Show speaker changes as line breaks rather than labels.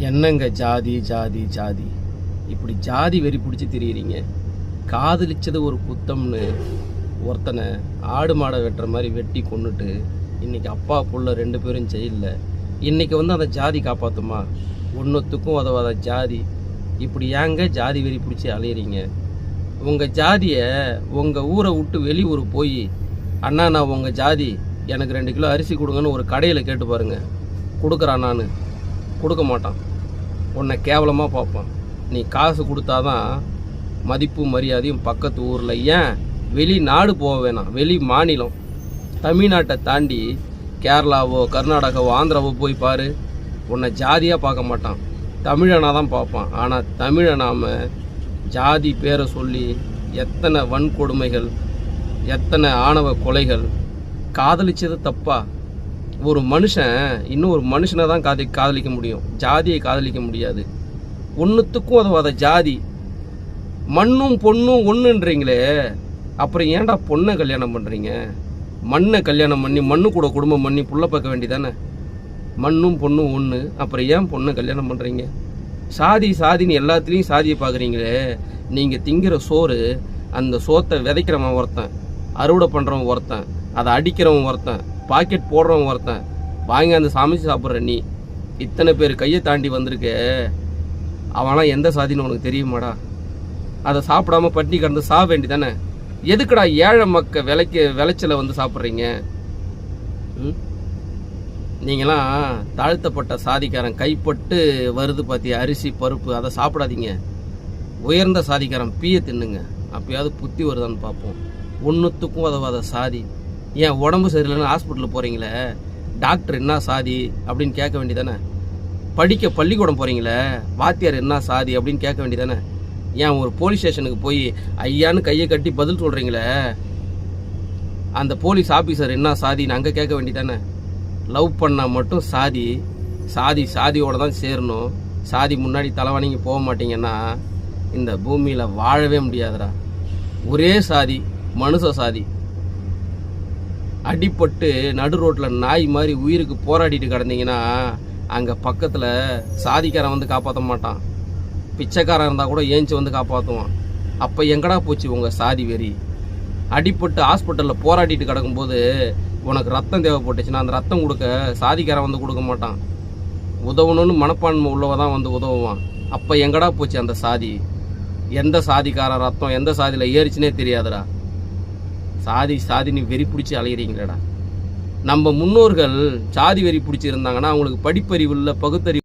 என்னங்க ஜாதி ஜாதி ஜாதி இப்படி ஜாதி வெறி பிடிச்சி திரியிறீங்க. காதலிச்சது ஒரு குத்தம்னு ஒருத்தனை ஆடு மாடை வெட்டுற மாதிரி வெட்டி கொண்டுட்டு இன்னைக்கு அப்பா புள்ள 2 பேரும் ஜெயிலில். இன்னைக்கு அந்த ஜாதி காப்பாற்றுமா? ஒன்றுத்துக்கும் உதவாத ஜாதி. இப்படி ஏங்க ஜாதி வெறி பிடிச்சி அலையிறீங்க? உங்கள் ஜாதியை உங்கள் ஊரை விட்டு வெளியூர் போய், அண்ணா நான் உங்கள் ஜாதி எனக்கு 2 கிலோ அரிசி கொடுங்கன்னு ஒரு கடையில் கேட்டு பாருங்க. கொடுக்குறான்? நான் கொடுக்க மாட்டான். உன்னை கேவலமாக பார்ப்பான். நீ காசு கொடுத்தாதான் மதிப்பு மரியாதையும் பக்கத்து ஊரில். ஏன் வெளிநாடு போக வேணாம், வெளி மாநிலம் தமிழ்நாட்டை தாண்டி கேரளாவோ கர்நாடகாவோ ஆந்திராவோ போய் பாரு, உன்னை ஜாதியாக பார்க்க மாட்டான், தமிழனாக தான் பார்ப்பான். ஆனால் தமிழனாம ஜாதி பேரை சொல்லி எத்தனை வன்கொடுமைகள், எத்தனை ஆணவ கொலைகள். காதலிச்சது தப்பா? ஒரு மனுஷன் இன்னொரு மனுஷனை தான் காதலிக்க முடியும், ஜாதியை காதலிக்க முடியாது. ஒன்றுத்துக்கும் உதவாத ஜாதி. மண்ணும் பொண்ணும் ஒன்றுன்றீங்களே, அப்புறம் ஏன்டா பொண்ணை கல்யாணம் பண்ணுறீங்க? மண்ணை கல்யாணம் பண்ணி மண்ணு கூட குடும்பம் பண்ணி புள்ள பார்க்க வேண்டியதானே? மண்ணும் பொண்ணும் ஒன்று, அப்புறம் ஏன் பொண்ணை கல்யாணம் பண்ணுறீங்க? சாதி சாதின்னு எல்லாத்துலேயும் சாதியை பார்க்குறீங்களே. நீங்கள் திங்கிற சோறு, அந்த சோத்தை விதைக்கிறவன் ஒருத்தன், அறுவடை பண்ணுறவன் ஒருத்தன், அதை அடிக்கிறவன் ஒருத்தன், பாக்கெட் போடுறவன் ஒருத்தன், வாங்கி அந்த சமைச்சு சாப்பிட்ற நீ. இத்தனை பேர் கையை தாண்டி வந்திருக்க. அவனாம் எந்த சாதின்னு உனக்கு தெரியுமாடா? அதை சாப்பிடாம பட்டினி கடந்து சாக வேண்டி தானே? எதுக்குடா ஏழை மக்க விளைச்சலை சாப்பிட்றீங்க? நீங்களாம் தாழ்த்தப்பட்ட சாதிக்காரன் கைப்பட்டு வருது பார்த்தியா அரிசி பருப்பு, அதை சாப்பிடாதீங்க. உயர்ந்த சாதிக்காரன் பீய தின்னுங்க, அப்பயாவது புத்தி வருதான்னு பார்ப்போம். ஒன்றுத்துக்கும் உதவாத சாதி. ஏன் உடம்பு சரியில்லைன்னு ஹாஸ்பிட்டலில் போகிறீங்களே, டாக்டர் என்ன சாதி அப்படின்னு கேட்க வேண்டியதானே? படிக்க பள்ளிக்கூடம் போகிறீங்களே, வாத்தியார் என்ன சாதி அப்படின்னு கேட்க வேண்டியதானே? ஏன் ஒரு போலீஸ் ஸ்டேஷனுக்கு போய் ஐயான்னு கையை கட்டி பதில் சொல்கிறீங்களே, அந்த போலீஸ் ஆஃபீஸர் என்ன சாதின்னு அங்கே கேட்க வேண்டியதானே? லவ் பண்ணால் மட்டும் சாதி, சாதி சாதியோட தான் சேரணும். சாதி முன்னாடி தலைவணிங்க போக மாட்டீங்கன்னா இந்த பூமியில் வாழவே முடியாதுடா. ஒரே சாதி, மனுஷ சாதி. அடிப்பட்டு நடு ரோட்டில் நாய் மாதிரி உயிருக்கு போராடிட்டு கிடந்தீங்கன்னா அங்கே பக்கத்தில் சாதிக்காரன் காப்பாற்ற மாட்டான். பிச்சைக்காரன் இருந்தால் கூட ஏஞ்சி காப்பாற்றுவான். அப்போ எங்கடா போச்சு உங்கள் சாதி வெறி? அடிப்பட்டு ஹாஸ்பிட்டலில் போராடிட்டு கிடக்கும்போது உனக்கு ரத்தம் தேவைப்பட்டுச்சுன்னா அந்த ரத்தம் கொடுக்க சாதிக்காரன் கொடுக்க மாட்டான். உதவணும்னு மனப்பான்மை உள்ளவ தான் உதவுவான். அப்போ எங்கடா போச்சு அந்த சாதி? எந்த சாதிக்காரன் ரத்தம் எந்த சாதியில் ஏறிச்சுனே தெரியாதுடா. சாதி சாதின்னு வெறி பிடிச்சி அலையிறீங்களேடா. நம்ம முன்னோர்கள் சாதி வெறி பிடிச்சி இருந்தாங்கன்னா அவங்களுக்கு படிப்பறிவு இல்லை, பகுத்தறிவு